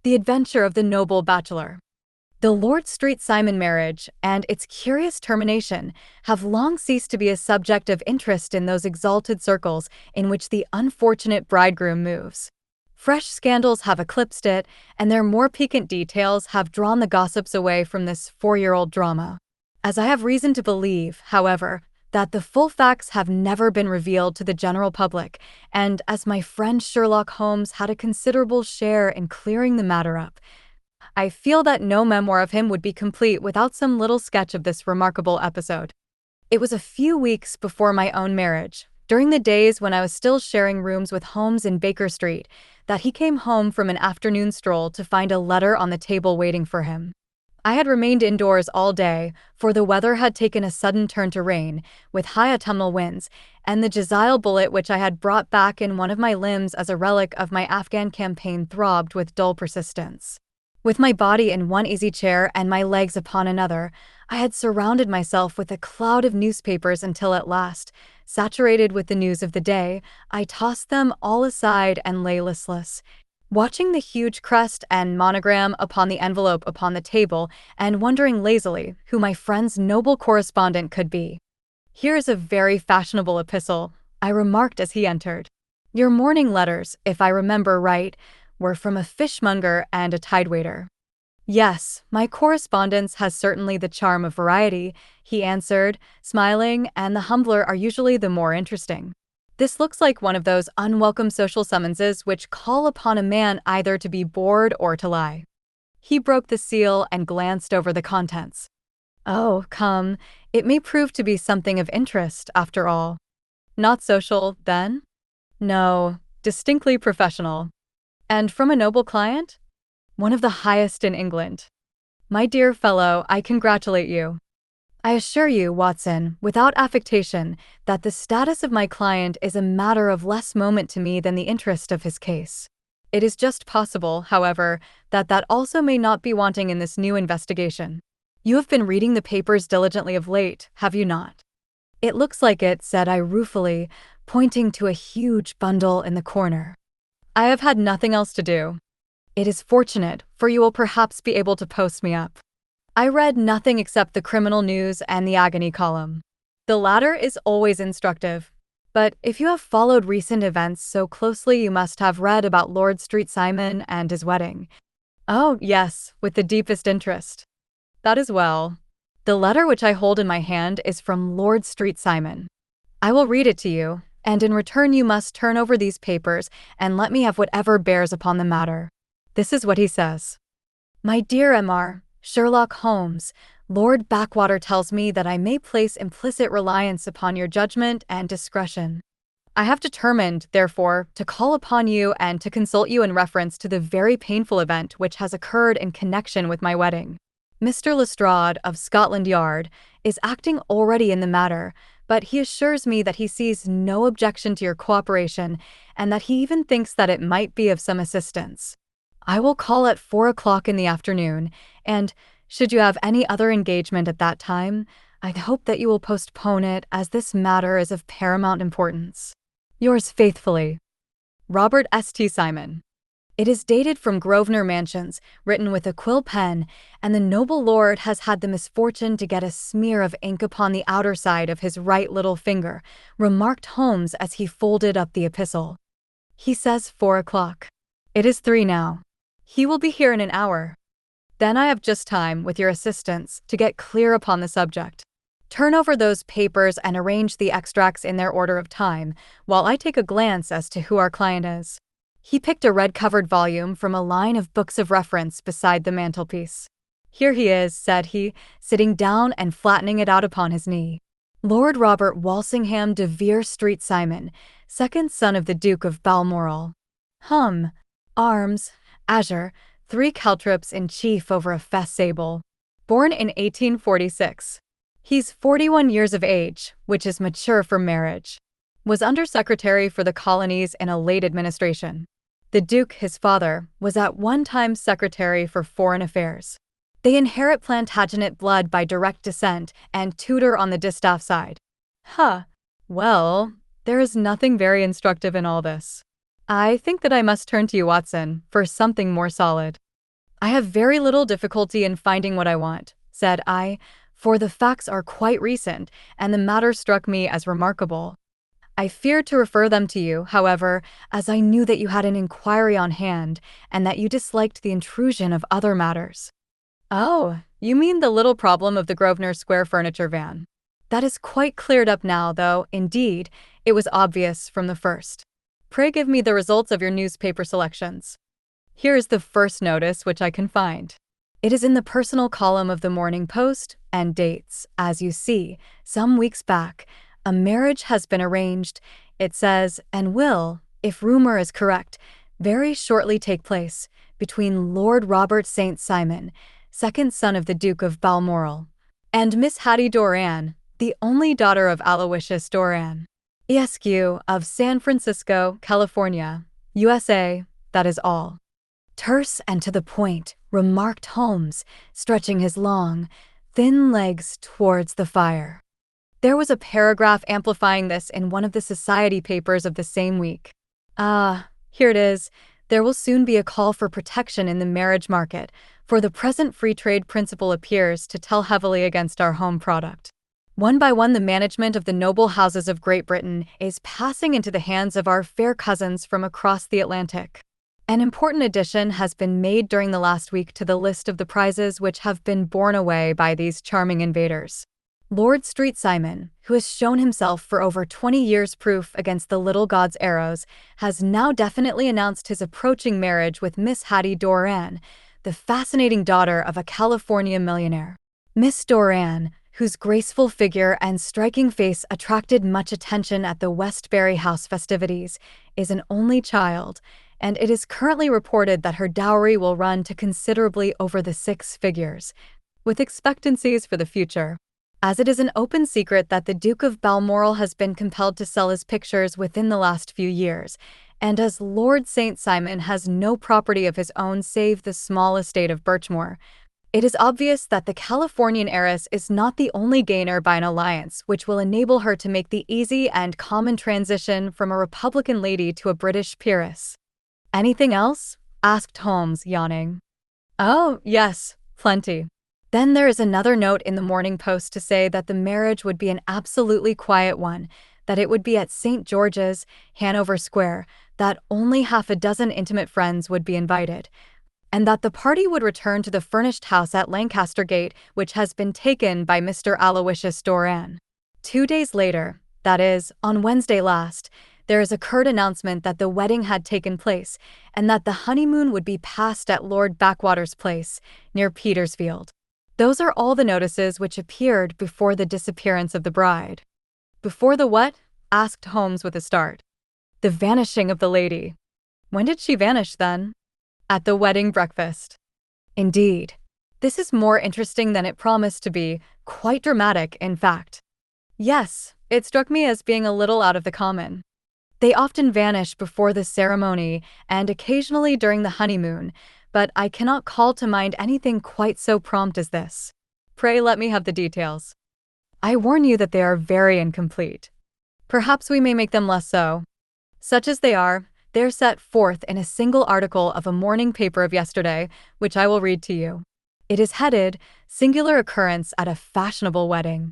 The Adventure of the Noble Bachelor. The Lord Street Simon marriage and its curious termination have long ceased to be a subject of interest in those exalted circles in which the unfortunate bridegroom moves. Fresh scandals have eclipsed it, and their more piquant details have drawn the gossips away from this four-year-old drama. As I have reason to believe, however, that the full facts have never been revealed to the general public, and as my friend Sherlock Holmes had a considerable share in clearing the matter up, I feel that no memoir of him would be complete without some little sketch of this remarkable episode. It was a few weeks before my own marriage, during the days when I was still sharing rooms with Holmes in Baker Street, that he came home from an afternoon stroll to find a letter on the table waiting for him. I had remained indoors all day, for the weather had taken a sudden turn to rain, with high autumnal winds, and the Jezile bullet which I had brought back in one of my limbs as a relic of my Afghan campaign throbbed with dull persistence. With my body in one easy chair and my legs upon another, I had surrounded myself with a cloud of newspapers until at last, saturated with the news of the day, I tossed them all aside and lay listless, watching the huge crest and monogram upon the envelope upon the table and wondering lazily who my friend's noble correspondent could be. "Here is a very fashionable epistle," I remarked as he entered. "Your morning letters, if I remember right, were from a fishmonger and a tidewaiter." "Yes, my correspondence has certainly the charm of variety," he answered, smiling, "and the humbler are usually the more interesting. This looks like one of those unwelcome social summonses which call upon a man either to be bored or to lie." He broke the seal and glanced over the contents. "Oh, come, it may prove to be something of interest, after all." "Not social, then?" "No, distinctly professional." "And from a noble client?" "One of the highest in England." "My dear fellow, I congratulate you. I assure you, Watson, without affectation, that the status of my client is a matter of less moment to me than the interest of his case. It is just possible, however, that also may not be wanting in this new investigation. You have been reading the papers diligently of late, have you not?" "It looks like it," said I ruefully, pointing to a huge bundle in the corner. "I have had nothing else to do." "It is fortunate, for you will perhaps be able to post me up." I read nothing except the criminal news and the agony column. The latter is always instructive. But if you have followed recent events so closely, you must have read about Lord Street Simon and his wedding. "Oh, yes, with the deepest interest." "That is well. The letter which I hold in my hand is from Lord Street Simon. I will read it to you, and in return you must turn over these papers and let me have whatever bears upon the matter. This is what he says. "My dear Mr. Sherlock Holmes, Lord Backwater tells me that I may place implicit reliance upon your judgment and discretion. I have determined, therefore, to call upon you and to consult you in reference to the very painful event which has occurred in connection with my wedding. Mr. Lestrade of Scotland Yard is acting already in the matter, but he assures me that he sees no objection to your cooperation and that he even thinks that it might be of some assistance. I will call at 4 o'clock in the afternoon, and, should you have any other engagement at that time, I hope that you will postpone it, as this matter is of paramount importance. Yours faithfully, Robert St. Simon." It is dated from Grosvenor Mansions, written with a quill pen, and the noble lord has had the misfortune to get a smear of ink upon the outer side of his right little finger, remarked Holmes as he folded up the epistle. "He says 4 o'clock. It is 3 now. He will be here in an hour. Then I have just time, with your assistance, to get clear upon the subject. Turn over those papers and arrange the extracts in their order of time, while I take a glance as to who our client is." He picked a red-covered volume from a line of books of reference beside the mantelpiece. "Here he is," said he, sitting down and flattening it out upon his knee. "Lord Robert Walsingham de Vere Street Simon, second son of the Duke of Balmoral. Arms, azure, 3 caltrops in chief over a fess sable. Born in 1846. He's 41 years of age, which is mature for marriage. Was Under-Secretary for the Colonies in a late administration. The Duke, his father, was at one time Secretary for Foreign Affairs. They inherit Plantagenet blood by direct descent and Tudor on the distaff side." Well, there is nothing very instructive in all this. I think that I must turn to you, Watson, for something more solid. I have very little difficulty in finding what I want, said I, for the facts are quite recent, and the matter struck me as remarkable. I feared to refer them to you, however, as I knew that you had an inquiry on hand, and that you disliked the intrusion of other matters. Oh, you mean the little problem of the Grosvenor Square furniture van. That is quite cleared up now, though, indeed, it was obvious from the first. Pray give me the results of your newspaper selections. Here is the first notice which I can find. It is in the personal column of the Morning Post, and dates, as you see, some weeks back. A marriage has been arranged, it says, and will, if rumor is correct, very shortly take place, between Lord Robert St. Simon, second son of the Duke of Balmoral, and Miss Hattie Doran, the only daughter of Aloysius Doran, Esq. of San Francisco, California, USA, that is all. Terse and to the point, remarked Holmes, stretching his long, thin legs towards the fire. There was a paragraph amplifying this in one of the society papers of the same week. Ah, here it is. There will soon be a call for protection in the marriage market, for the present free trade principle appears to tell heavily against our home product. One by one, the management of the noble houses of Great Britain is passing into the hands of our fair cousins from across the Atlantic. An important addition has been made during the last week to the list of the prizes which have been borne away by these charming invaders. Lord Street Simon, who has shown himself for over 20 years proof against the little god's arrows, has now definitely announced his approaching marriage with Miss Hattie Doran, the fascinating daughter of a California millionaire. Miss Doran, whose graceful figure and striking face attracted much attention at the Westbury House festivities, is an only child, and it is currently reported that her dowry will run to considerably over the 6 figures, with expectancies for the future. As it is an open secret that the Duke of Balmoral has been compelled to sell his pictures within the last few years, and as Lord St. Simon has no property of his own save the small estate of Birchmoor, it is obvious that the Californian heiress is not the only gainer by an alliance which will enable her to make the easy and common transition from a Republican lady to a British peeress. Anything else? Asked Holmes, yawning. Oh, yes, plenty. Then there is another note in the Morning Post to say that the marriage would be an absolutely quiet one, that it would be at St. George's, Hanover Square, that only half a dozen intimate friends would be invited, and that the party would return to the furnished house at Lancaster Gate, which has been taken by Mr. Aloysius Doran. 2 days later, that is, on Wednesday last, there is a curt announcement that the wedding had taken place, and that the honeymoon would be passed at Lord Backwater's place, near Petersfield. Those are all the notices which appeared before the disappearance of the bride. Before the what? Asked Holmes with a start. The vanishing of the lady. When did she vanish, then? At the wedding breakfast. Indeed. This is more interesting than it promised to be, quite dramatic, in fact. Yes, it struck me as being a little out of the common. They often vanish before the ceremony and occasionally during the honeymoon, but I cannot call to mind anything quite so prompt as this. Pray let me have the details. I warn you that they are very incomplete. Perhaps we may make them less so. Such as they are, they're set forth in a single article of a morning paper of yesterday, which I will read to you. It is headed, Singular Occurrence at a Fashionable Wedding.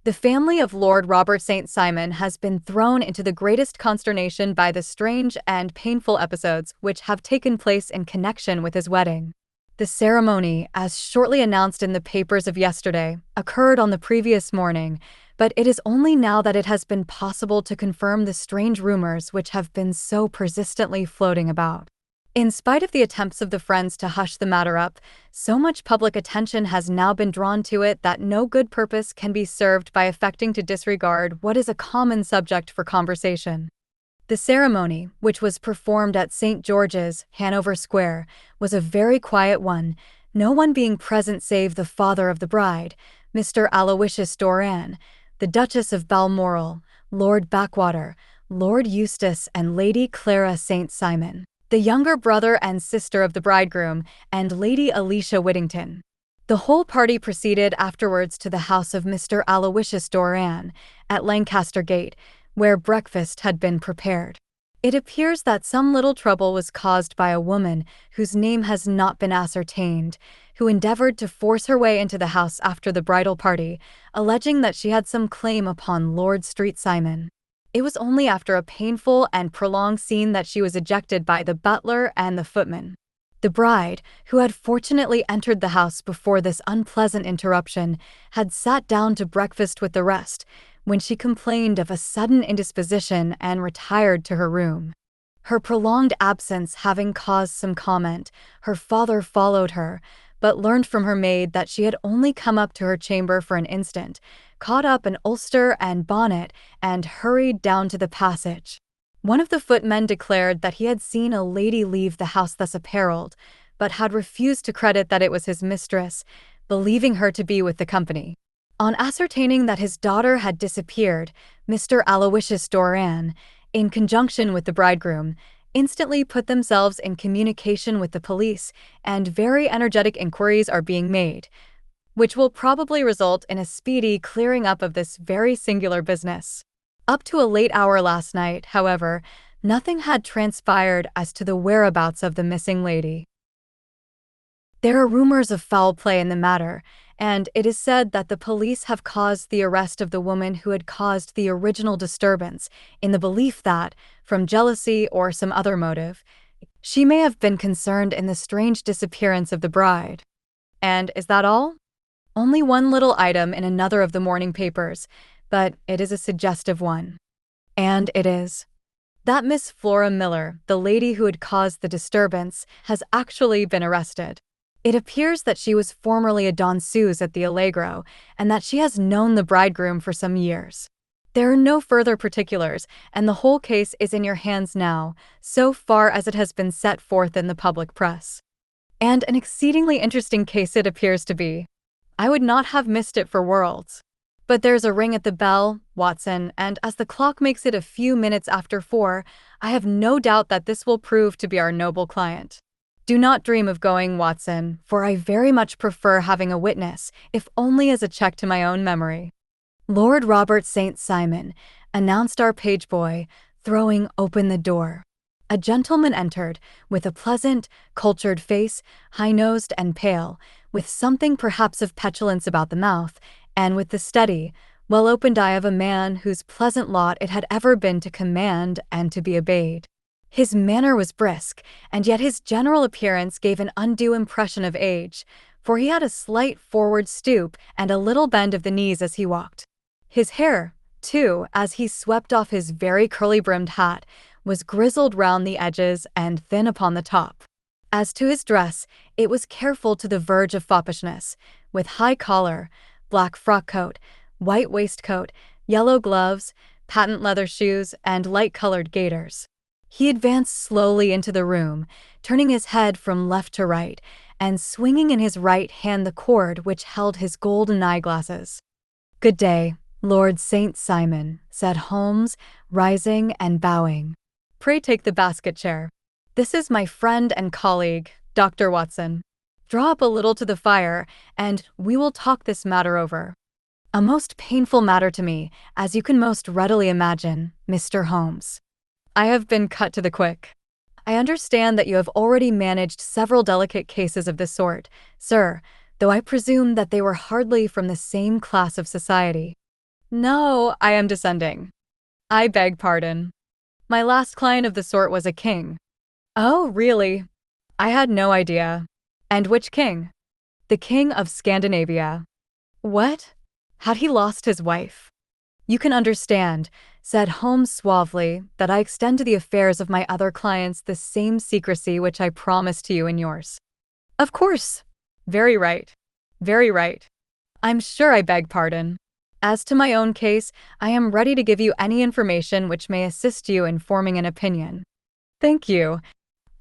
The family of Lord Robert St. Simon has been thrown into the greatest consternation by the strange and painful episodes which have taken place in connection with his wedding. The ceremony, as shortly announced in the papers of yesterday, occurred on the previous morning, but it is only now that it has been possible to confirm the strange rumors which have been so persistently floating about. In spite of the attempts of the friends to hush the matter up, so much public attention has now been drawn to it that no good purpose can be served by affecting to disregard what is a common subject for conversation. The ceremony, which was performed at St. George's, Hanover Square, was a very quiet one, no one being present save the father of the bride, Mr. Aloysius Doran, the Duchess of Balmoral, Lord Backwater, Lord Eustace and Lady Clara St. Simon, the younger brother and sister of the bridegroom, and Lady Alicia Whittington. The whole party proceeded afterwards to the house of Mr. Aloysius Doran, at Lancaster Gate, where breakfast had been prepared. It appears that some little trouble was caused by a woman whose name has not been ascertained, who endeavored to force her way into the house after the bridal party, alleging that she had some claim upon Lord Street Simon. It was only after a painful and prolonged scene that she was ejected by the butler and the footman. The bride, who had fortunately entered the house before this unpleasant interruption, had sat down to breakfast with the rest, when she complained of a sudden indisposition and retired to her room. Her prolonged absence having caused some comment, her father followed her, but learned from her maid that she had only come up to her chamber for an instant, caught up an ulster and bonnet, and hurried down to the passage. One of the footmen declared that he had seen a lady leave the house thus apparelled, but had refused to credit that it was his mistress, believing her to be with the company. On ascertaining that his daughter had disappeared, Mr. Aloysius Doran, in conjunction with the bridegroom, instantly put themselves in communication with the police, and very energetic inquiries are being made, which will probably result in a speedy clearing up of this very singular business. Up to a late hour last night, however, nothing had transpired as to the whereabouts of the missing lady. There are rumors of foul play in the matter, and it is said that the police have caused the arrest of the woman who had caused the original disturbance, in the belief that, from jealousy or some other motive, she may have been concerned in the strange disappearance of the bride. And is that all? Only one little item in another of the morning papers, but it is a suggestive one. And it is that Miss Flora Miller, the lady who had caused the disturbance, has actually been arrested. It appears that she was formerly a danseuse at the Allegro, and that she has known the bridegroom for some years. There are no further particulars, and the whole case is in your hands now, so far as it has been set forth in the public press. And an exceedingly interesting case it appears to be. I would not have missed it for worlds. But there's a ring at the bell, Watson, and as the clock makes it a few minutes after 4, I have no doubt that this will prove to be our noble client. Do not dream of going, Watson, for I very much prefer having a witness, if only as a check to my own memory. Lord Robert St. Simon, announced our page boy, throwing open the door. A gentleman entered, with a pleasant, cultured face, high-nosed and pale, with something perhaps of petulance about the mouth, and with the steady, well-opened eye of a man whose pleasant lot it had ever been to command and to be obeyed. His manner was brisk, and yet his general appearance gave an undue impression of age, for he had a slight forward stoop and a little bend of the knees as he walked. His hair, too, as he swept off his very curly-brimmed hat, was grizzled round the edges and thin upon the top. As to his dress, it was careful to the verge of foppishness, with high collar, black frock coat, white waistcoat, yellow gloves, patent leather shoes, and light-colored gaiters. He advanced slowly into the room, turning his head from left to right, and swinging in his right hand the cord which held his golden eyeglasses. "Good day, Lord St. Simon," said Holmes, rising and bowing. "Pray take the basket chair. This is my friend and colleague, Dr. Watson. Draw up a little to the fire, and we will talk this matter over. A most painful matter to me, as you can most readily imagine, Mr. Holmes. I have been cut to the quick. I understand that you have already managed several delicate cases of this sort, sir, though I presume that they were hardly from the same class of society." "No, I am descending. I beg pardon. My last client of the sort was a king." "Oh, really? I had no idea. And which king?" "The King of Scandinavia." "What? Had he lost his wife?" "You can understand," said Holmes suavely, "that I extend to the affairs of my other clients the same secrecy which I promised to you in yours." "Of course. Very right. Very right. I'm sure I beg pardon. As to my own case, I am ready to give you any information which may assist you in forming an opinion." "Thank you.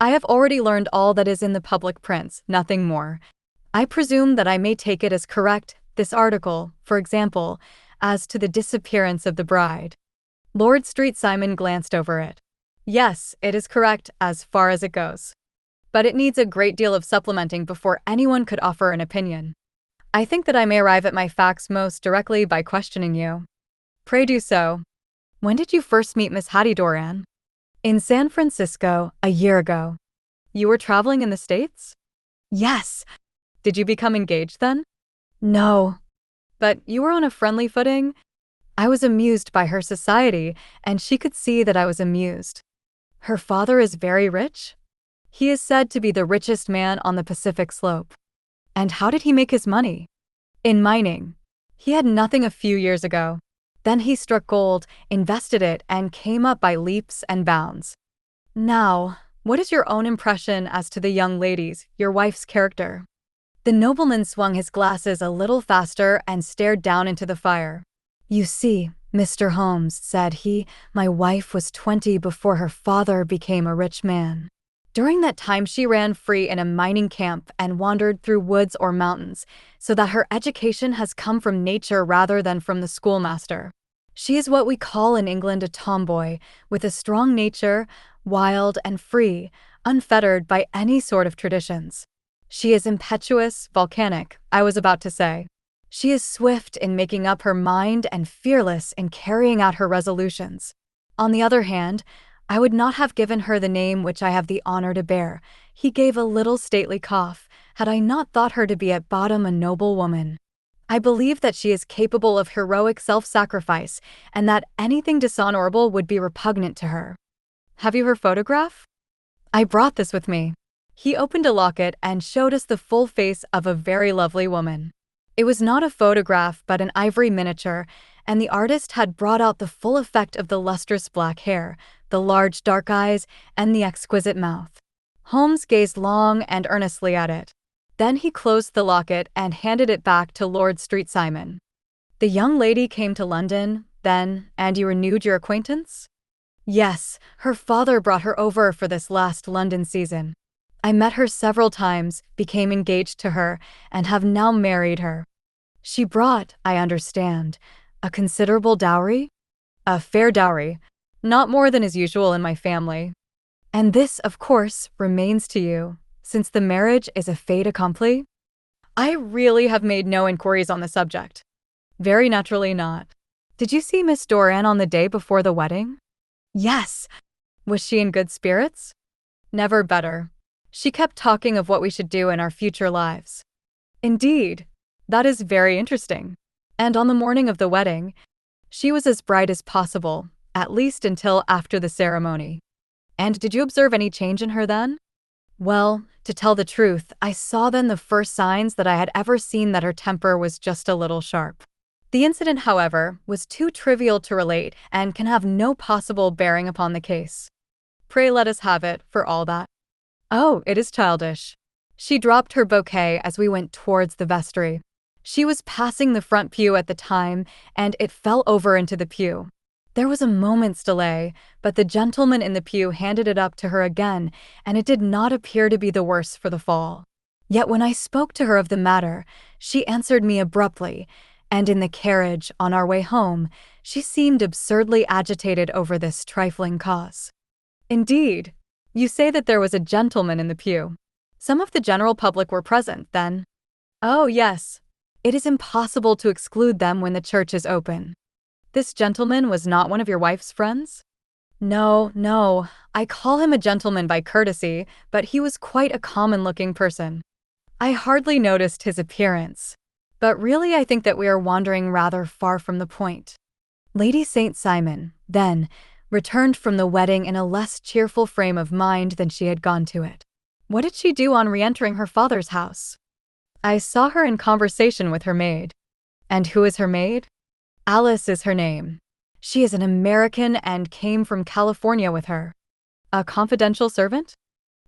I have already learned all that is in the public prints, nothing more. I presume that I may take it as correct, this article, for example, as to the disappearance of the bride." Lord Street Simon glanced over it. "Yes, it is correct as far as it goes. But it needs a great deal of supplementing before anyone could offer an opinion. I think that I may arrive at my facts most directly by questioning you." "Pray do so. When did you first meet Miss Hattie Doran?" In San Francisco, a year ago. You were traveling in the States? Yes. Did you become engaged then? No. But you were on a friendly footing? I was amused by her society, and she could see that I was amused. Her father is very rich? He is said to be the richest man on the Pacific Slope. And how did he make his money? In mining. He had nothing a few years ago. Then he struck gold, invested it, and came up by leaps and bounds. Now, what is your own impression as to the young lady's, your wife's character? The nobleman swung his glasses a little faster and stared down into the fire. You see, Mr. Holmes, said he, my wife was 20 before her father became a rich man. During that time she ran free in a mining camp and wandered through woods or mountains, so that her education has come from nature rather than from the schoolmaster. She is what we call in England a tomboy, with a strong nature, wild and free, unfettered by any sort of traditions. She is impetuous, volcanic, I was about to say. She is swift in making up her mind and fearless in carrying out her resolutions. On the other hand, I would not have given her the name which I have the honor to bear. He gave a little stately cough, had I not thought her to be at bottom a noble woman. I believe that she is capable of heroic self-sacrifice, and that anything dishonorable would be repugnant to her. Have you her photograph? I brought this with me. He opened a locket and showed us the full face of a very lovely woman. It was not a photograph but an ivory miniature, and the artist had brought out the full effect of the lustrous black hair, the large dark eyes, and the exquisite mouth. Holmes gazed long and earnestly at it. Then he closed the locket and handed it back to Lord Street Simon. The young lady came to London, then, and you renewed your acquaintance? Yes, her father brought her over for this last London season. I met her several times, became engaged to her, and have now married her. She brought, I understand, a considerable dowry? A fair dowry, not more than is usual in my family. And this, of course, remains to you, since the marriage is a fait accompli? I really have made no inquiries on the subject. Very naturally not. Did you see Miss Doran on the day before the wedding? Yes. Was she in good spirits? Never better. She kept talking of what we should do in our future lives. Indeed, that is very interesting. And on the morning of the wedding, she was as bright as possible, at least until after the ceremony. And did you observe any change in her then? Well, to tell the truth, I saw then the first signs that I had ever seen that her temper was just a little sharp. The incident, however, was too trivial to relate and can have no possible bearing upon the case. Pray let us have it, for all that. Oh, it is childish. She dropped her bouquet as we went towards the vestry. She was passing the front pew at the time, and it fell over into the pew. There was a moment's delay, but the gentleman in the pew handed it up to her again, and it did not appear to be the worse for the fall. Yet when I spoke to her of the matter, she answered me abruptly, and in the carriage, on our way home, she seemed absurdly agitated over this trifling cause. Indeed, you say that there was a gentleman in the pew. Some of the general public were present, then? Oh, yes. It is impossible to exclude them when the church is open. This gentleman was not one of your wife's friends? No. I call him a gentleman by courtesy, but he was quite a common-looking person. I hardly noticed his appearance. But really I think that we are wandering rather far from the point. Lady St. Simon, then, returned from the wedding in a less cheerful frame of mind than she had gone to it. What did she do on re-entering her father's house? I saw her in conversation with her maid. And who is her maid? Alice is her name. She is an American and came from California with her. A confidential servant?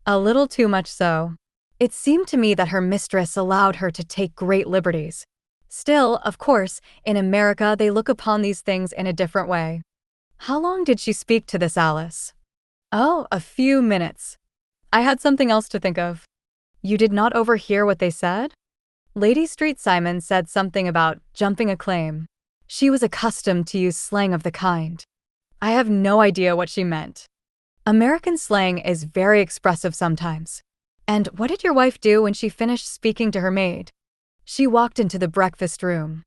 A little too much so. It seemed to me that her mistress allowed her to take great liberties. Still, of course, in America they look upon these things in a different way. How long did she speak to this Alice? Oh, a few minutes. I had something else to think of. You did not overhear what they said? Lady Street Simon said something about jumping a claim. She was accustomed to use slang of the kind. I have no idea what she meant. American slang is very expressive sometimes. And what did your wife do when she finished speaking to her maid? She walked into the breakfast room.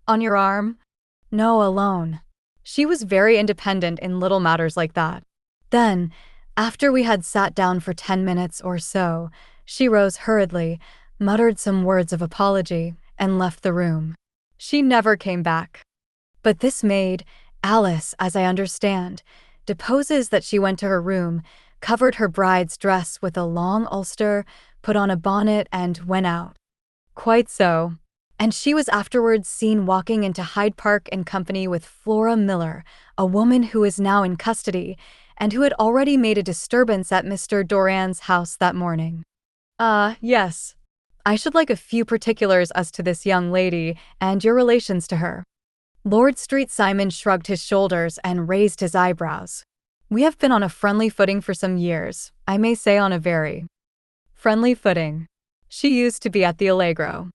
On your arm? No, alone. She was very independent in little matters like that. Then, after we had sat down for 10 minutes or so, she rose hurriedly, muttered some words of apology, and left the room. She never came back. But this maid, Alice, as I understand, deposes that she went to her room, covered her bride's dress with a long ulster, put on a bonnet, and went out. Quite so. And she was afterwards seen walking into Hyde Park in company with Flora Miller, a woman who is now in custody, and who had already made a disturbance at Mr. Doran's house that morning. Yes. I should like a few particulars as to this young lady and your relations to her. Lord Street Simon shrugged his shoulders and raised his eyebrows. We have been on a friendly footing for some years, I may say on a very friendly footing. She used to be at the Allegro.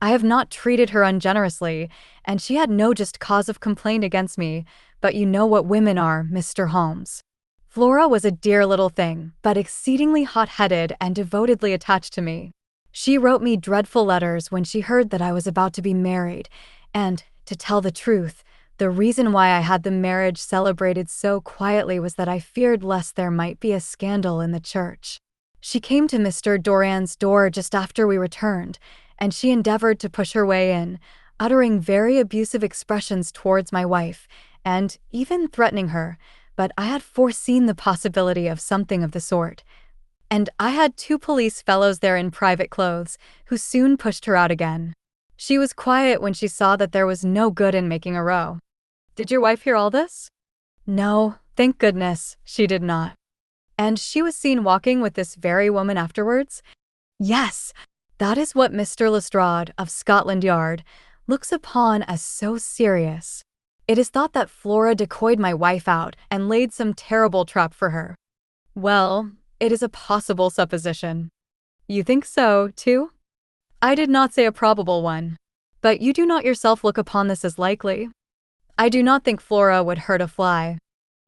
I have not treated her ungenerously, and she had no just cause of complaint against me, but you know what women are, Mr. Holmes. Flora was a dear little thing, but exceedingly hot-headed and devotedly attached to me. She wrote me dreadful letters when she heard that I was about to be married, and, to tell the truth, the reason why I had the marriage celebrated so quietly was that I feared lest there might be a scandal in the church. She came to Mr. Doran's door just after we returned, and she endeavored to push her way in, uttering very abusive expressions towards my wife, and even threatening her, but I had foreseen the possibility of something of the sort. And I had 2 police fellows there in private clothes, who soon pushed her out again. She was quiet when she saw that there was no good in making a row. Did your wife hear all this? No, thank goodness, she did not. And she was seen walking with this very woman afterwards? Yes, that is what Mr. Lestrade, of Scotland Yard, looks upon as so serious. It is thought that Flora decoyed my wife out and laid some terrible trap for her. Well, it is a possible supposition. You think so, too? I did not say a probable one. But you do not yourself look upon this as likely? I do not think Flora would hurt a fly.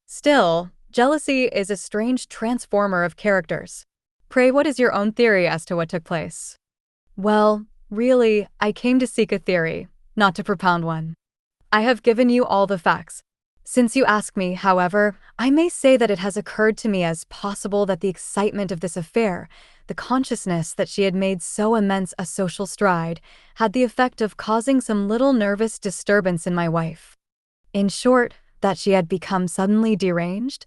Still, jealousy is a strange transformer of characters. Pray, what is your own theory as to what took place? Well, really, I came to seek a theory, not to propound one. I have given you all the facts. Since you ask me, however, I may say that it has occurred to me as possible that the excitement of this affair, the consciousness that she had made so immense a social stride, had the effect of causing some little nervous disturbance in my wife. In short, that she had become suddenly deranged?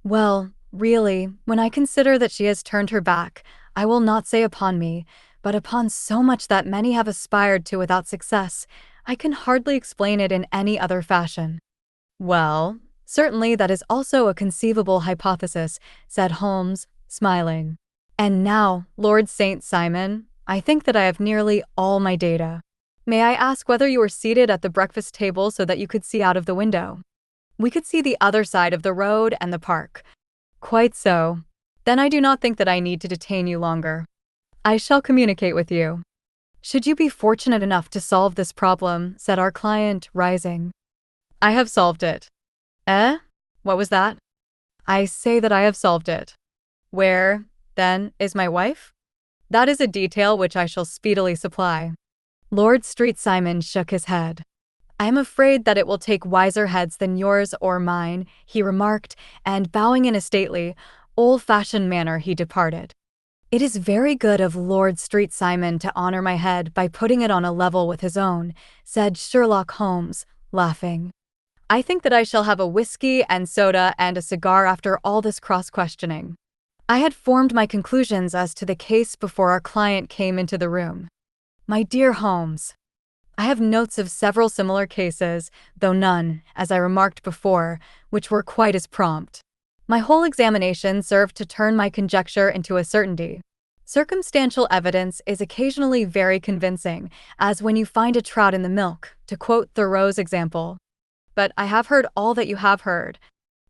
Well, really, when I consider that she has turned her back, I will not say upon me, but upon so much that many have aspired to without success, I can hardly explain it in any other fashion. Well, certainly that is also a conceivable hypothesis, said Holmes, smiling. And now, Lord St. Simon, I think that I have nearly all my data. May I ask whether you were seated at the breakfast table so that you could see out of the window? We could see the other side of the road and the park. Quite so. Then I do not think that I need to detain you longer. I shall communicate with you. Should you be fortunate enough to solve this problem, said our client, rising. I have solved it. Eh? What was that? I say that I have solved it. Where, then, is my wife? That is a detail which I shall speedily supply. Lord Street Simon shook his head. I am afraid that it will take wiser heads than yours or mine, he remarked, and bowing in a stately, old-fashioned manner he departed. It is very good of Lord Street Simon to honor my head by putting it on a level with his own, said Sherlock Holmes, laughing. I think that I shall have a whiskey and soda and a cigar after all this cross-questioning. I had formed my conclusions as to the case before our client came into the room. My dear Holmes, I have notes of several similar cases, though none, as I remarked before, which were quite as prompt. My whole examination served to turn my conjecture into a certainty. Circumstantial evidence is occasionally very convincing, as when you find a trout in the milk, to quote Thoreau's example. But I have heard all that you have heard,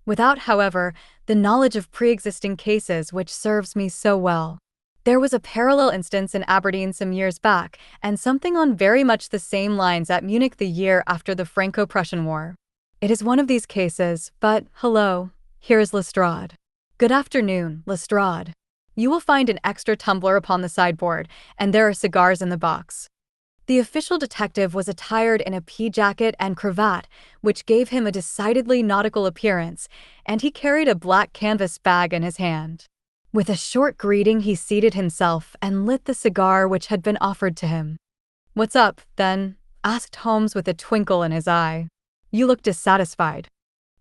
without, however, the knowledge of pre-existing cases which serves me so well. There was a parallel instance in Aberdeen some years back, and something on very much the same lines at Munich the year after the Franco-Prussian War. It is one of these cases, but, hello, here is Lestrade. Good afternoon, Lestrade. You will find an extra tumbler upon the sideboard, and there are cigars in the box. The official detective was attired in a pea jacket and cravat, which gave him a decidedly nautical appearance, and he carried a black canvas bag in his hand. With a short greeting, he seated himself and lit the cigar which had been offered to him. "What's up, then?" asked Holmes with a twinkle in his eye. "You look dissatisfied."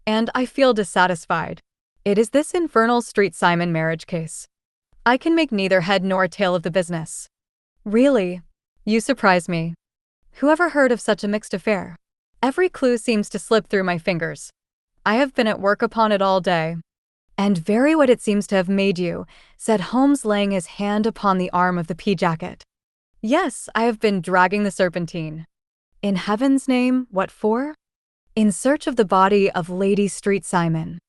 "And I feel dissatisfied. It is this infernal Street Simon marriage case. I can make neither head nor tail of the business." "Really? You surprise me. Who ever heard of such a mixed affair? Every clue seems to slip through my fingers. I have been at work upon it all day." "And very what it seems to have made you," said Holmes, laying his hand upon the arm of the pea jacket. "Yes, I have been dragging the serpentine." "In heaven's name, what for?" "In search of the body of Lady Street Simon."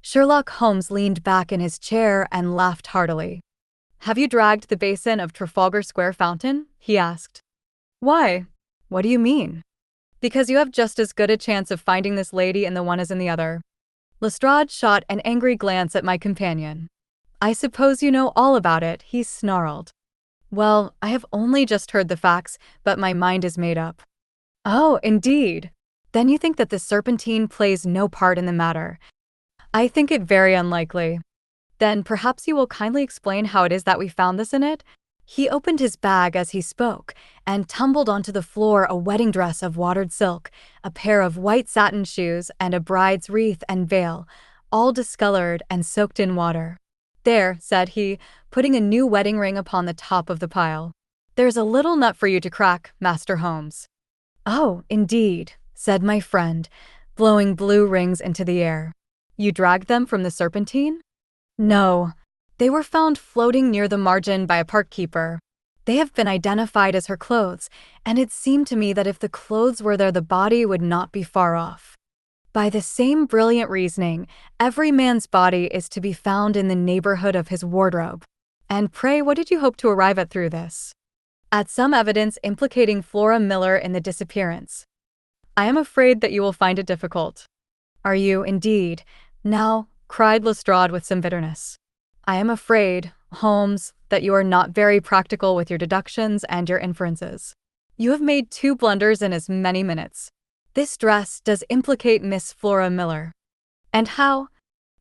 Sherlock Holmes leaned back in his chair and laughed heartily. "Have you dragged the basin of Trafalgar Square fountain?" he asked. "Why? What do you mean?" "Because you have just as good a chance of finding this lady in the one as in the other." Lestrade shot an angry glance at my companion. "I suppose you know all about it," he snarled. "Well, I have only just heard the facts, but my mind is made up." "Oh, indeed. Then you think that the serpentine plays no part in the matter?" "I think it very unlikely." "Then perhaps you will kindly explain how it is that we found this in it?" He opened his bag as he spoke and tumbled onto the floor a wedding dress of watered silk, a pair of white satin shoes, and a bride's wreath and veil, all discolored and soaked in water. "There," said he, putting a new wedding ring upon the top of the pile. "There's a little nut for you to crack, Master Holmes." "Oh, indeed," said my friend, blowing blue rings into the air. "You dragged them from the serpentine?" "No. They were found floating near the margin by a park keeper. They have been identified as her clothes, and it seemed to me that if the clothes were there, the body would not be far off. By the same brilliant reasoning, every man's body is to be found in the neighborhood of his wardrobe. And pray, what did you hope to arrive at through this?" "At some evidence implicating Flora Miller in the disappearance." "I am afraid that you will find it difficult." "Are you, indeed? Now," cried Lestrade with some bitterness, "I am afraid, Holmes, that you are not very practical with your deductions and your inferences. You have made 2 blunders in as many minutes. This dress does implicate Miss Flora Miller." "And how?"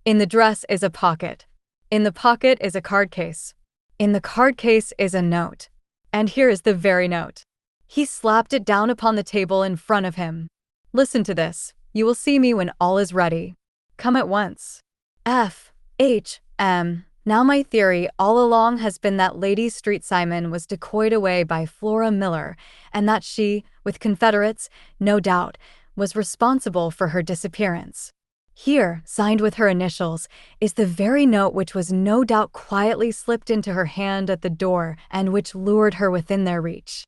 "In the dress is a pocket. In the pocket is a card case. In the card case is a note. And here is the very note." He slapped it down upon the table in front of him. "Listen to this. You will see me when all is ready. Come at once. F.H.M. Now my theory all along has been that Lady Street Simon was decoyed away by Flora Miller, and that she, with confederates, no doubt, was responsible for her disappearance. Here, signed with her initials, is the very note which was no doubt quietly slipped into her hand at the door and which lured her within their reach."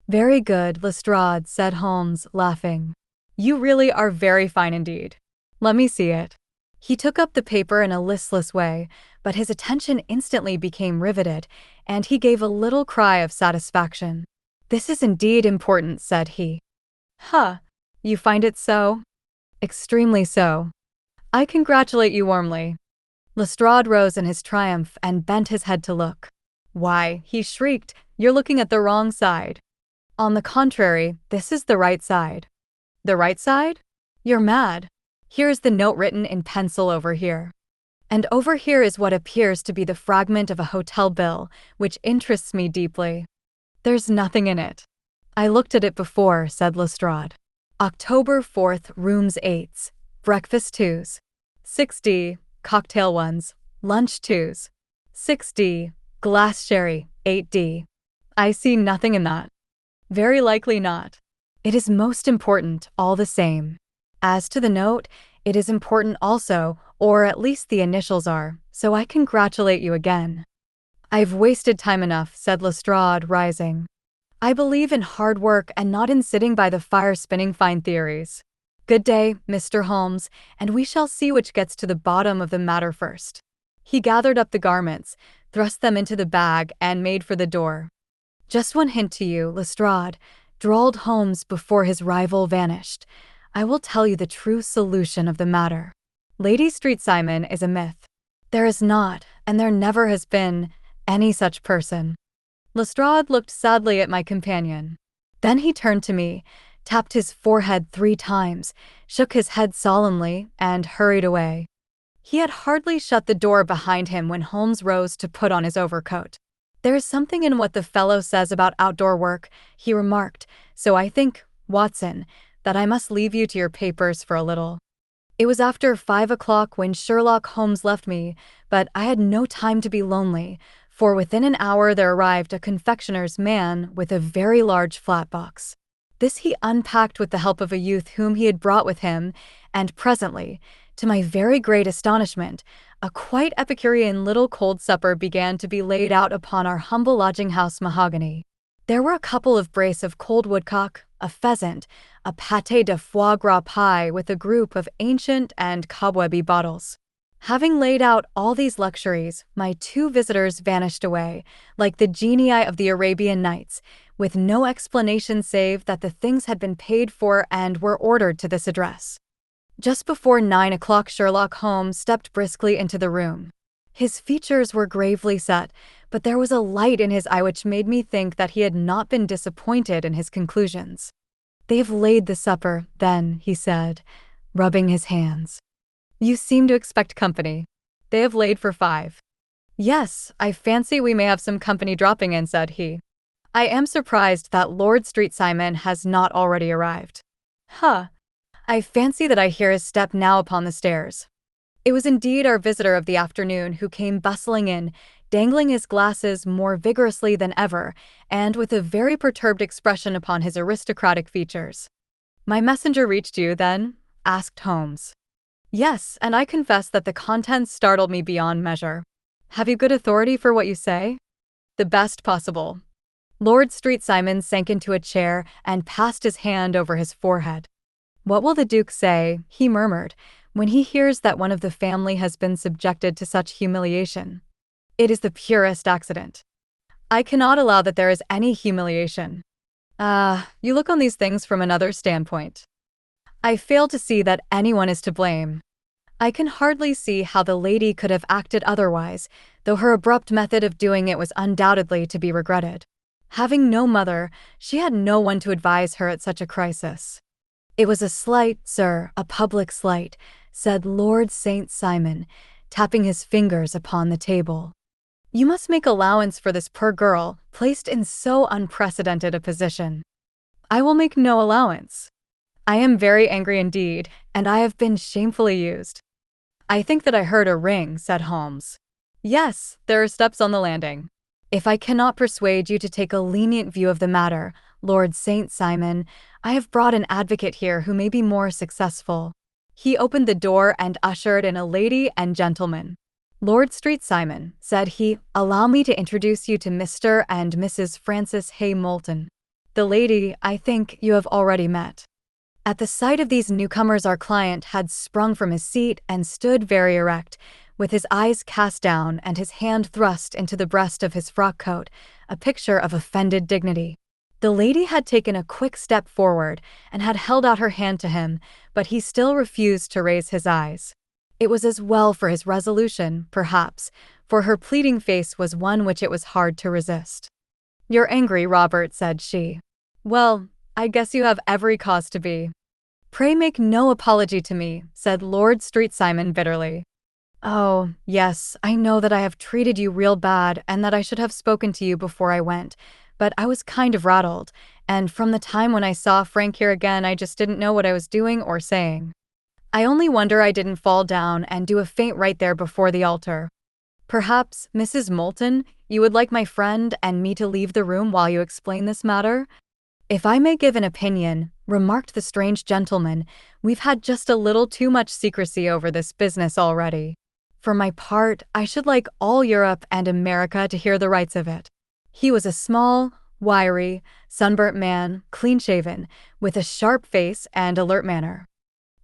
"Very good, Lestrade," said Holmes, laughing. "You really are very fine indeed. Let me see it." He took up the paper in a listless way, but his attention instantly became riveted, and he gave a little cry of satisfaction. "This is indeed important," said he. "Huh! You find it so?" "Extremely so." "I congratulate you warmly." Lestrade rose in his triumph and bent his head to look. "Why," he shrieked, "you're looking at the wrong side." "On the contrary, this is the right side." "The right side? You're mad. Here is the note written in pencil over here. And over here is what appears to be the fragment of a hotel bill, which interests me deeply. There's nothing in it." "I looked at it before," said Lestrade. "October 4th, rooms 8s, breakfast 2s, 6D, cocktail 1s, lunch 2s, 6D, glass sherry, 8D. I see nothing in that." "Very likely not." "It is most important, all the same. As to the note, it is important also, or at least the initials are, so I congratulate you again." "I've wasted time enough," said Lestrade, rising. "I believe in hard work and not in sitting by the fire spinning fine theories. Good day, Mr. Holmes, and we shall see which gets to the bottom of the matter first." He gathered up the garments, thrust them into the bag, and made for the door. "Just one hint to you, Lestrade," drawled Holmes before his rival vanished. "I will tell you the true solution of the matter. Lady Street Simon is a myth. There is not, and there never has been, any such person." Lestrade looked sadly at my companion. Then he turned to me, tapped his forehead 3 times, shook his head solemnly, and hurried away. He had hardly shut the door behind him when Holmes rose to put on his overcoat. "There is something in what the fellow says about outdoor work," he remarked, "so I think, Watson, that I must leave you to your papers for a little." It was after 5 o'clock when Sherlock Holmes left me, but I had no time to be lonely, for within an hour there arrived a confectioner's man with a very large flat box. This he unpacked with the help of a youth whom he had brought with him, and presently, to my very great astonishment, a quite Epicurean little cold supper began to be laid out upon our humble lodging-house mahogany. There were a couple of brace of cold woodcock, a pheasant, a pâté de foie gras pie with a group of ancient and cobwebby bottles. Having laid out all these luxuries, my 2 visitors vanished away, like the genii of the Arabian Nights, with no explanation save that the things had been paid for and were ordered to this address. Just before 9 o'clock Sherlock Holmes stepped briskly into the room. His features were gravely set, but there was a light in his eye which made me think that he had not been disappointed in his conclusions. "They have laid the supper, then," he said, rubbing his hands. "You seem to expect company. They have laid for 5. "Yes, I fancy we may have some company dropping in," said he. "I am surprised that Lord Street Simon has not already arrived. Huh! I fancy that I hear his step now upon the stairs." It was indeed our visitor of the afternoon who came bustling in, dangling his glasses more vigorously than ever, and with a very perturbed expression upon his aristocratic features. "My messenger reached you, then?" asked Holmes. "Yes, and I confess that the contents startled me beyond measure." "Have you good authority for what you say?" "The best possible." Lord Street Simon sank into a chair and passed his hand over his forehead. "What will the Duke say," he murmured, "when he hears that one of the family has been subjected to such humiliation? It is the purest accident. I cannot allow that there is any humiliation." "Ah, you look on these things from another standpoint." "I fail to see that anyone is to blame. I can hardly see how the lady could have acted otherwise, though her abrupt method of doing it was undoubtedly to be regretted. Having no mother, she had no one to advise her at such a crisis." "It was a slight, sir, a public slight," said Lord St. Simon, tapping his fingers upon the table. "You must make allowance for this poor girl, placed in so unprecedented a position." "I will make no allowance. I am very angry indeed, and I have been shamefully used." "I think that I heard a ring," said Holmes. "Yes, there are steps on the landing. If I cannot persuade you to take a lenient view of the matter, Lord St. Simon, I have brought an advocate here who may be more successful." He opened the door and ushered in a lady and gentleman. "Lord Street Simon," said he, "allow me to introduce you to Mr. and Mrs. Francis Hay Moulton. The lady, I think, you have already met." At the sight of these newcomers our client had sprung from his seat and stood very erect, with his eyes cast down and his hand thrust into the breast of his frock coat, a picture of offended dignity. The lady had taken a quick step forward and had held out her hand to him, but he still refused to raise his eyes. It was as well for his resolution, perhaps, for her pleading face was one which it was hard to resist. "You're angry, Robert," said she. "Well, I guess you have every cause to be." "Pray make no apology to me," said Lord Street Simon bitterly. "Oh, yes, I know that I have treated you real bad and that I should have spoken to you before I went, but I was kind of rattled, and from the time when I saw Frank here again I just didn't know what I was doing or saying. I only wonder I didn't fall down and do a faint right there before the altar. Perhaps, Mrs. Moulton, you would like my friend and me to leave the room while you explain this matter?" "If I may give an opinion," remarked the strange gentleman, "we've had just a little too much secrecy over this business already. For my part, I should like all Europe and America to hear the rights of it." He was a small, wiry, sunburnt man, clean-shaven, with a sharp face and alert manner.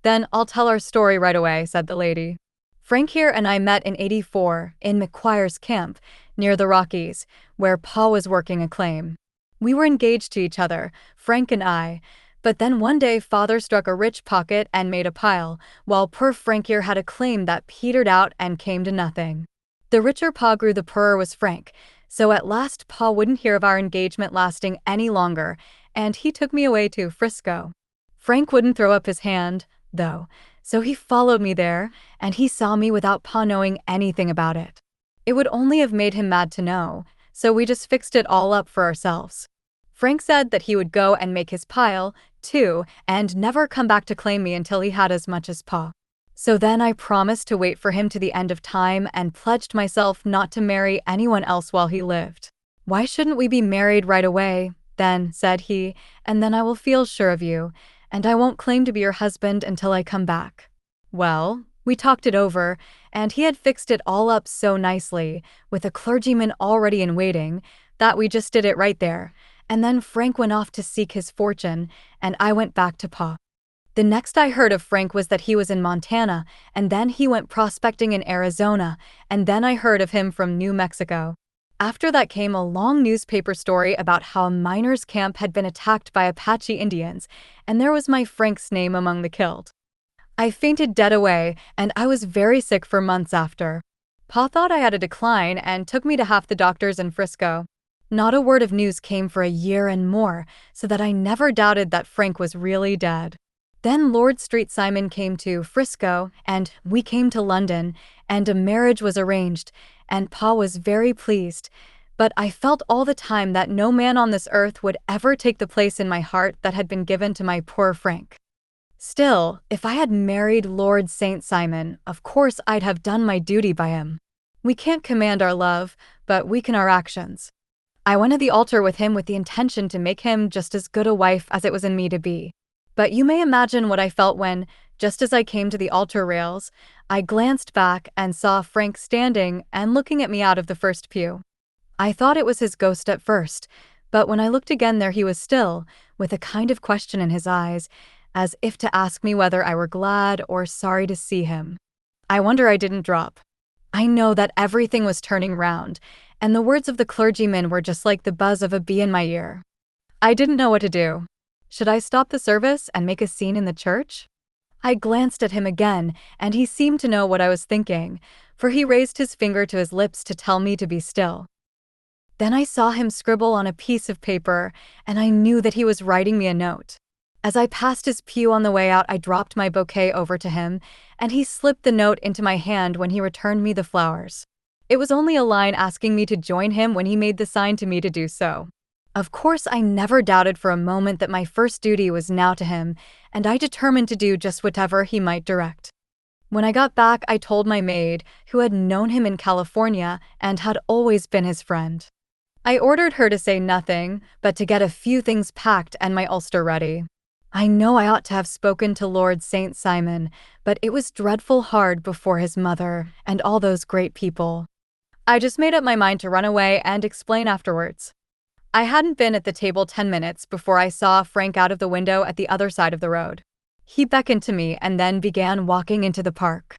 "Then I'll tell our story right away," said the lady. "Frank here and I met in '84 in McQuire's camp, near the Rockies, where Pa was working a claim. We were engaged to each other, Frank and I, but then one day Father struck a rich pocket and made a pile, while poor Frank here had a claim that petered out and came to nothing. The richer Pa grew, the poorer was Frank, so at last Pa wouldn't hear of our engagement lasting any longer, and he took me away to Frisco. Frank wouldn't throw up his hand, though, so he followed me there, and he saw me without Pa knowing anything about it. It would only have made him mad to know, so we just fixed it all up for ourselves. Frank said that he would go and make his pile, too, and never come back to claim me until he had as much as Pa. So then I promised to wait for him to the end of time and pledged myself not to marry anyone else while he lived. "Why shouldn't we be married right away, then," said he, "and then I will feel sure of you, and I won't claim to be your husband until I come back." Well, we talked it over, and he had fixed it all up so nicely, with a clergyman already in waiting, that we just did it right there. And then Frank went off to seek his fortune, and I went back to Pa. The next I heard of Frank was that he was in Montana, and then he went prospecting in Arizona, and then I heard of him from New Mexico. After that came a long newspaper story about how a miners' camp had been attacked by Apache Indians, and there was my Frank's name among the killed. I fainted dead away, and I was very sick for months after. Pa thought I had a decline and took me to half the doctors in Frisco. Not a word of news came for a year and more, so that I never doubted that Frank was really dead. Then Lord Street Simon came to Frisco, and we came to London, and a marriage was arranged, and Pa was very pleased. But I felt all the time that no man on this earth would ever take the place in my heart that had been given to my poor Frank. Still, if I had married Lord St. Simon, of course I'd have done my duty by him. We can't command our love, but we can our actions. I went to the altar with him with the intention to make him just as good a wife as it was in me to be. But you may imagine what I felt when, just as I came to the altar rails, I glanced back and saw Frank standing and looking at me out of the first pew. I thought it was his ghost at first, but when I looked again there he was still, with a kind of question in his eyes, as if to ask me whether I were glad or sorry to see him. I wonder I didn't drop. I know that everything was turning round, and the words of the clergyman were just like the buzz of a bee in my ear. I didn't know what to do. Should I stop the service and make a scene in the church? I glanced at him again, and he seemed to know what I was thinking, for he raised his finger to his lips to tell me to be still. Then I saw him scribble on a piece of paper, and I knew that he was writing me a note. As I passed his pew on the way out, I dropped my bouquet over to him, and he slipped the note into my hand when he returned me the flowers. It was only a line asking me to join him when he made the sign to me to do so. Of course, I never doubted for a moment that my first duty was now to him, and I determined to do just whatever he might direct. When I got back, I told my maid, who had known him in California and had always been his friend. I ordered her to say nothing, but to get a few things packed and my ulster ready. I know I ought to have spoken to Lord St. Simon, but it was dreadful hard before his mother and all those great people. I just made up my mind to run away and explain afterwards. I hadn't been at the table 10 minutes before I saw Frank out of the window at the other side of the road. He beckoned to me and then began walking into the park.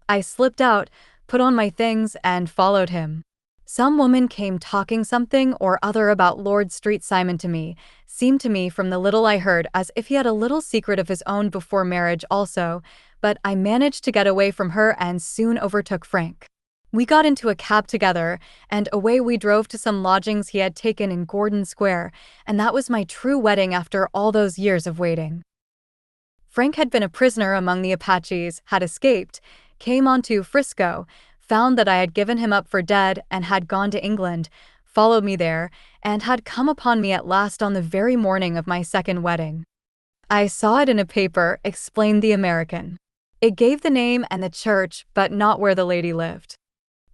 I slipped out, put on my things, and followed him. Some woman came talking something or other about Lord Street Simon to me, seemed to me from the little I heard as if he had a little secret of his own before marriage also, but I managed to get away from her and soon overtook Frank. We got into a cab together, and away we drove to some lodgings he had taken in Gordon Square, and that was my true wedding after all those years of waiting. Frank had been a prisoner among the Apaches, had escaped, came on to Frisco, found that I had given him up for dead and had gone to England, followed me there, and had come upon me at last on the very morning of my second wedding. I saw it in a paper, explained the American. It gave the name and the church, but not where the lady lived.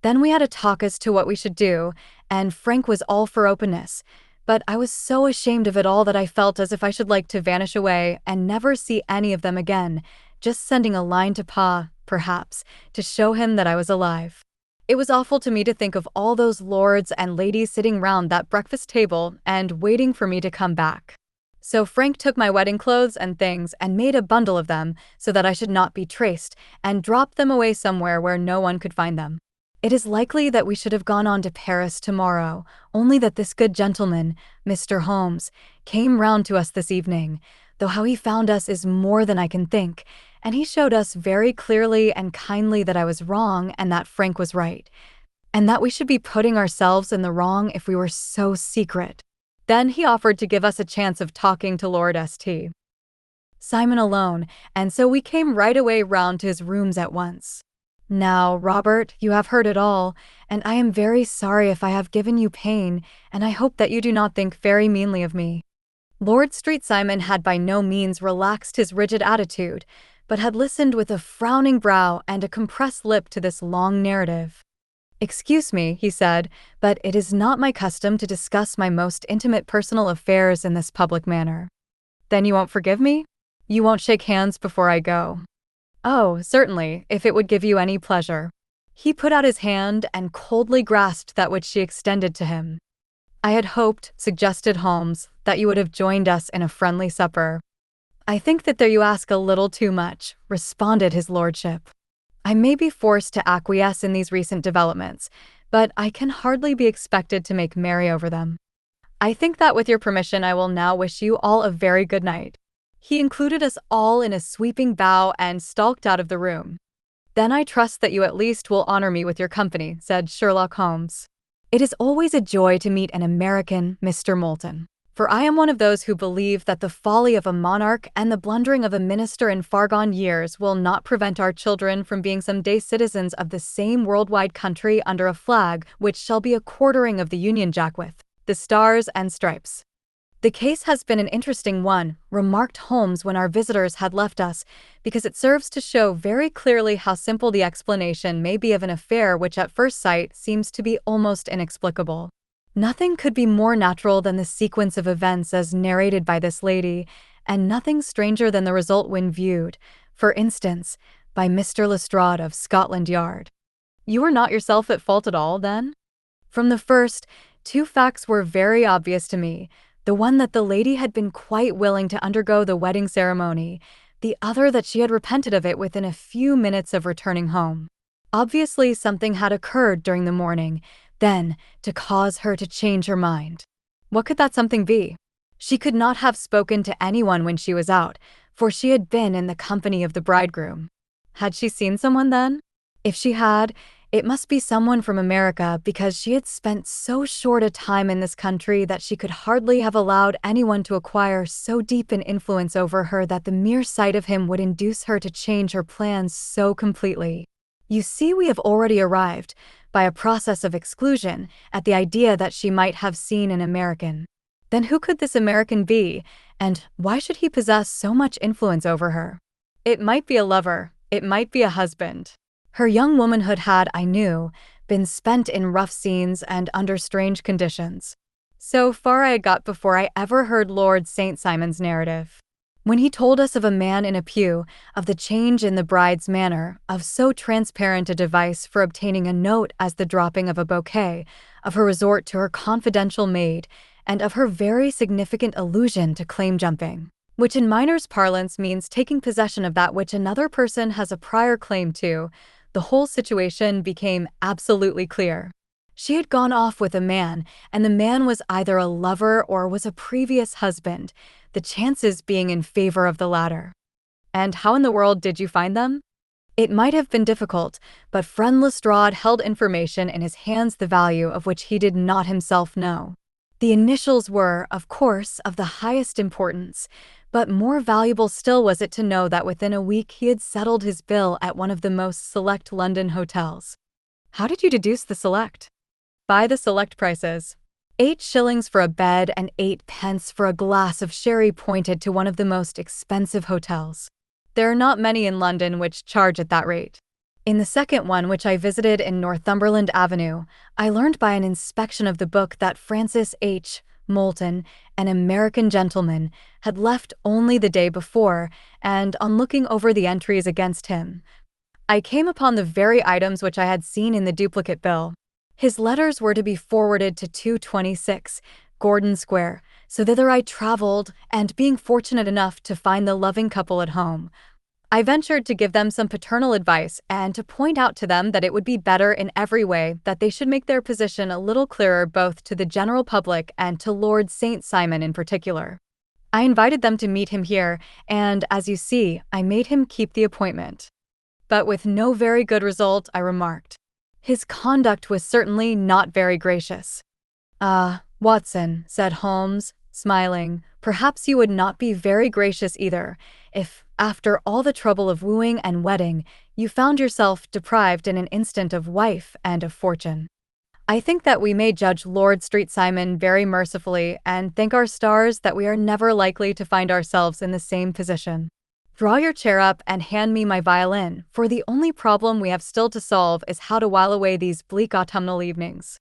Then we had a talk as to what we should do, and Frank was all for openness, but I was so ashamed of it all that I felt as if I should like to vanish away and never see any of them again, just sending a line to Pa, perhaps, to show him that I was alive. It was awful to me to think of all those lords and ladies sitting round that breakfast table and waiting for me to come back. So Frank took my wedding clothes and things and made a bundle of them so that I should not be traced, and dropped them away somewhere where no one could find them. It is likely that we should have gone on to Paris tomorrow, only that this good gentleman, Mr. Holmes, came round to us this evening, though how he found us is more than I can think, and he showed us very clearly and kindly that I was wrong and that Frank was right, and that we should be putting ourselves in the wrong if we were so secret. Then he offered to give us a chance of talking to Lord St. Simon alone, and so we came right away round to his rooms at once. Now, Robert, you have heard it all, and I am very sorry if I have given you pain, and I hope that you do not think very meanly of me. Lord St. Simon had by no means relaxed his rigid attitude, but had listened with a frowning brow and a compressed lip to this long narrative. "Excuse me," he said, "but it is not my custom to discuss my most intimate personal affairs in this public manner." "Then you won't forgive me? You won't shake hands before I go?" "Oh, certainly, if it would give you any pleasure." He put out his hand and coldly grasped that which she extended to him. "I had hoped," suggested Holmes, "that you would have joined us in a friendly supper." "I think that there you ask a little too much," responded his lordship. "I may be forced to acquiesce in these recent developments, but I can hardly be expected to make merry over them. I think that with your permission I will now wish you all a very good night." He included us all in a sweeping bow and stalked out of the room. "Then I trust that you at least will honor me with your company," said Sherlock Holmes. "It is always a joy to meet an American, Mr. Moulton. For I am one of those who believe that the folly of a monarch and the blundering of a minister in far-gone years will not prevent our children from being some day citizens of the same worldwide country under a flag which shall be a quartering of the Union Jack with the stars and stripes." "The case has been an interesting one," remarked Holmes when our visitors had left us, "because it serves to show very clearly how simple the explanation may be of an affair which at first sight seems to be almost inexplicable. Nothing could be more natural than the sequence of events as narrated by this lady, and nothing stranger than the result when viewed, for instance, by Mr. Lestrade of Scotland Yard." "You were not yourself at fault at all, then?" "From the first, two facts were very obvious to me. The one that the lady had been quite willing to undergo the wedding ceremony, the other that she had repented of it within a few minutes of returning home. Obviously something had occurred during the morning, then, to cause her to change her mind. What could that something be? She could not have spoken to anyone when she was out, for she had been in the company of the bridegroom. Had she seen someone then? If she had, it must be someone from America, because she had spent so short a time in this country that she could hardly have allowed anyone to acquire so deep an influence over her that the mere sight of him would induce her to change her plans so completely. You see, we have already arrived, by a process of exclusion, at the idea that she might have seen an American. Then who could this American be, and why should he possess so much influence over her? It might be a lover, it might be a husband. Her young womanhood had, I knew, been spent in rough scenes and under strange conditions. So far I had got before I ever heard Lord St. Simon's narrative. When he told us of a man in a pew, of the change in the bride's manner, of so transparent a device for obtaining a note as the dropping of a bouquet, of her resort to her confidential maid, and of her very significant allusion to claim-jumping, which in miners' parlance means taking possession of that which another person has a prior claim to, the whole situation became absolutely clear. She had gone off with a man, and the man was either a lover or was a previous husband, the chances being in favor of the latter. And how in the world did you find them? It might have been difficult, but friend Lestrade held information in his hands the value of which he did not himself know. The initials were, of course, of the highest importance, but more valuable still was it to know that within a week he had settled his bill at one of the most select London hotels. How did you deduce the select? By the select prices. 8 shillings for a bed and 8 pence for a glass of sherry pointed to one of the most expensive hotels. There are not many in London which charge at that rate. In the second one, which I visited in Northumberland Avenue, I learned by an inspection of the book that Francis H. Moulton, an American gentleman, had left only the day before, and on looking over the entries against him, I came upon the very items which I had seen in the duplicate bill. His letters were to be forwarded to 226 Gordon Square, so thither I traveled, and being fortunate enough to find the loving couple at home, I ventured to give them some paternal advice and to point out to them that it would be better in every way that they should make their position a little clearer both to the general public and to Lord St. Simon in particular. I invited them to meet him here, and, as you see, I made him keep the appointment. But with no very good result, I remarked. His conduct was certainly not very gracious. Watson, said Holmes, smiling, perhaps you would not be very gracious either, if, after all the trouble of wooing and wedding, you found yourself deprived in an instant of wife and of fortune. I think that we may judge Lord Street Simon very mercifully and thank our stars that we are never likely to find ourselves in the same position. Draw your chair up and hand me my violin, for the only problem we have still to solve is how to while away these bleak autumnal evenings.